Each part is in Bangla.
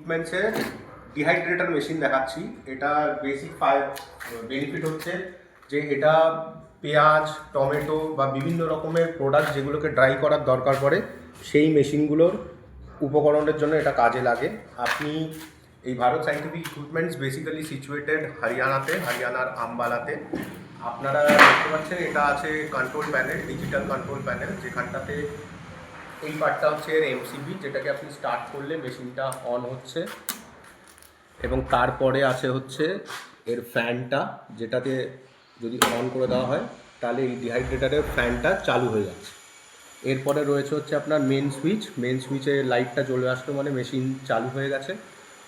ইকুইপমেন্টসের ডিহাইড্রেটার মেশিন দেখাচ্ছি। এটা বেসিক বেনিফিট হচ্ছে যে এটা পেঁয়াজ, টমেটো বা বিভিন্ন রকমের প্রোডাক্ট যেগুলোকে ড্রাই করার দরকার পড়ে সেই মেশিনগুলোর উপকরণের জন্য এটা কাজে লাগে। আপনি এই Bharat scientific equipments basically situated হরিয়ানার আম্বালাতে। আপনারা দেখতে পাচ্ছেন এটা আছে control panel, digital control panel, যেখানটাতে এই পার্টটা হচ্ছে এর এমসিবি, যেটাকে আপনি স্টার্ট করলে মেশিনটা অন হচ্ছে, এবং তারপরে আছে হচ্ছে এর ফ্যানটা, যেটাতে যদি অন করে দেওয়া হয় তাহলে এই ডিহাইড্রেটারের ফ্যানটা চালু হয়ে যাচ্ছে। এরপরে রয়েছে হচ্ছে আপনার মেন সুইচে লাইটটা জ্বলে আসলো মানে মেশিন চালু হয়ে গেছে।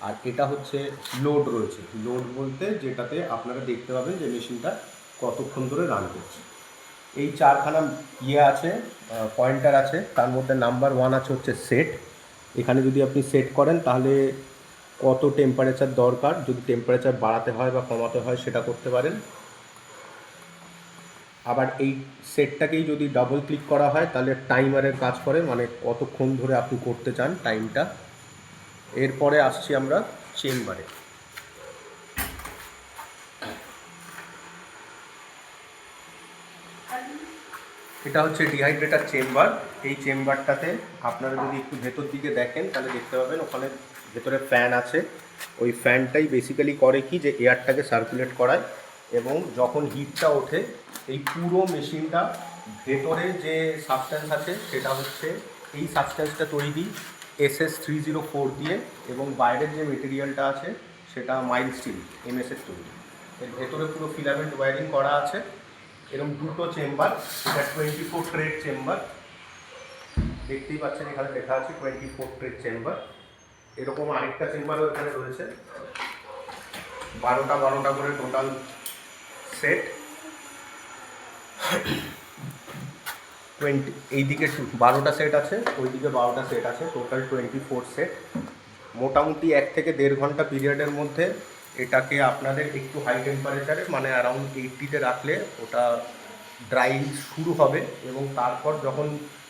আর এটা হচ্ছে লোড রয়েছে, লোড বলতে যেটাতে আপনারা দেখতে পাবেন যে মেশিনটা কতক্ষণ ধরে রান করছে। এই চারখানা আছে, পয়েন্টার আছে, তার মধ্যে নাম্বার 1 আছে হচ্ছে সেট। এখানে যদি আপনি সেট করেন তাহলে কত টেম্পারেচার দরকার, যদি টেম্পারেচার বাড়াতে হয় বা কমাতে হয় সেটা করতে পারেন। আবার এই সেটটাকেই যদি ডাবল ক্লিক করা হয় তাহলে টাইমারের কাজ করে, মানে কতক্ষণ ধরে আপনি করতে চান টাইমটা। এরপরে আসছি আমরা চেম্বারে। এটা হচ্ছে ডিহাইড্রেটার চেম্বার। এই চেম্বারটাতে আপনারা যদি একটু ভেতর দিকে দেখেন তাহলে দেখতে পাবেন ওখানে ভেতরে ফ্যান আছে। ওই ফ্যানটাই বেসিক্যালি করে কি, যে এয়ারটাকে সার্কুলেট করায়, এবং যখন হিটটা ওঠে এই পুরো মেশিনটা ভেতরে যে সাবস্ট্যান্স আছে সেটা হচ্ছে এই সাবস্ট্যান্সটা তৈরি SS304 দিয়ে, এবং বাইরের যে মেটেরিয়ালটা আছে সেটা মাইল্ড স্টিল MS-এর তৈরি। এর ভেতরে পুরো ফিলামেন্ট ওয়্যারিং করা আছে। এরকম দুটো চেম্বার, এটা 24 ট্রেড চেম্বার, দেখতেই পাচ্ছেন এখানে লেখা আছে 24 ট্রেড চেম্বার। এরকম আরেকটা চেম্বারও এখানে রয়েছে, 12টা করে টোটাল সেট। 20 এইদিকে 12টা সেট আছে, ওইদিকে 12টা সেট আছে, টোটাল 24 সেট। মোটামুটি 1 থেকে 1.5 ঘন্টা পিরিয়ডের মধ্যে এটাকে আপনাদের একটু হাই টেম্পারেচারে মানে অ্যারাউন্ড 80-তে রাখলে ওটা ড্রাই শুরু হবে, এবং তারপর যখন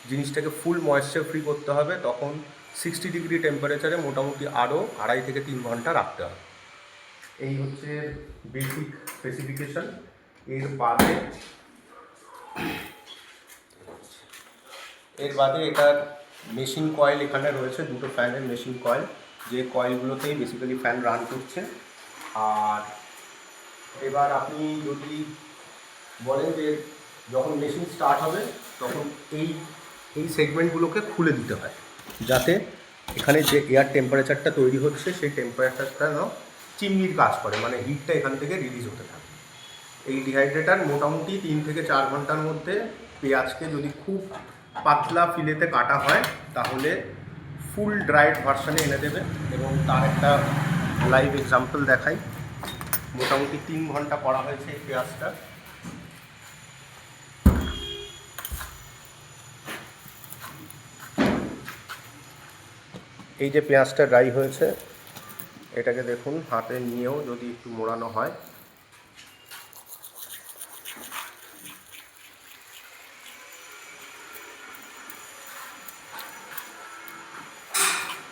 জিনিসটাকে ফুল ময়েশ্চার ফ্রি করতে হবে তখন 60 ডিগ্রি টেম্পারেচারে মোটামুটি আরও 2.5 থেকে 3 ঘন্টা রাখতে হবে। এই হচ্ছে বেসিক স্পেসিফিকেশন। এর বাদে এটার মেশিন কয়েল এখানে রয়েছে, দুটো ফ্যানের মেশিন কয়েল, যে কয়েলগুলোতেই বেসিক্যালি ফ্যান রান করছে। আর এবার আপনি যদি বলেন যে যখন মেশিন স্টার্ট হবে তখন এই সেগমেন্টগুলোকে খুলে দিতে হয়, যাতে এখানে যে এয়ার টেম্পারেচারটা তৈরি হচ্ছে সেই টেম্পারেচারটা না চিমনির কাজ করে, মানে হিটটা এখান থেকে রিলিজ হতে থাকে। এই ডিহাইড্রেটার মোটামুটি 3 থেকে 4 ঘন্টার মধ্যে পেঁয়াজকে যদি খুব পাতলা ফিলেতে কাটা হয় তাহলে ফুল ড্রাইড ভার্সানে এনে দেবে, এবং তার একটা লাইভ এক্সাম্পল দেখাই। মোটামুটি 3 ঘন্টা করা হয়েছে এই পেঁয়াজটা। এই যে পেঁয়াজটা ড্রাই হয়েছে, এটাকে দেখুন হাতে নিয়েও যদি একটু মোড়ানো হয়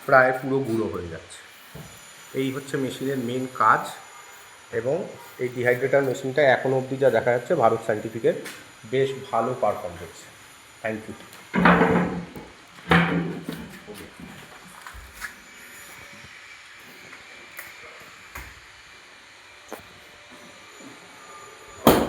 প্রায় পুরো গুঁড়ো হয়ে যাচ্ছে। এই হচ্ছে মেশিনের মেন কাজ, এবং এই ডিহাইড্রেটার মেশিনটা এখনও অবধি যা দেখা যাচ্ছে ভারত সায়েন্টিফিকের বেশ ভালো পারফর্ম করছে। Thank you.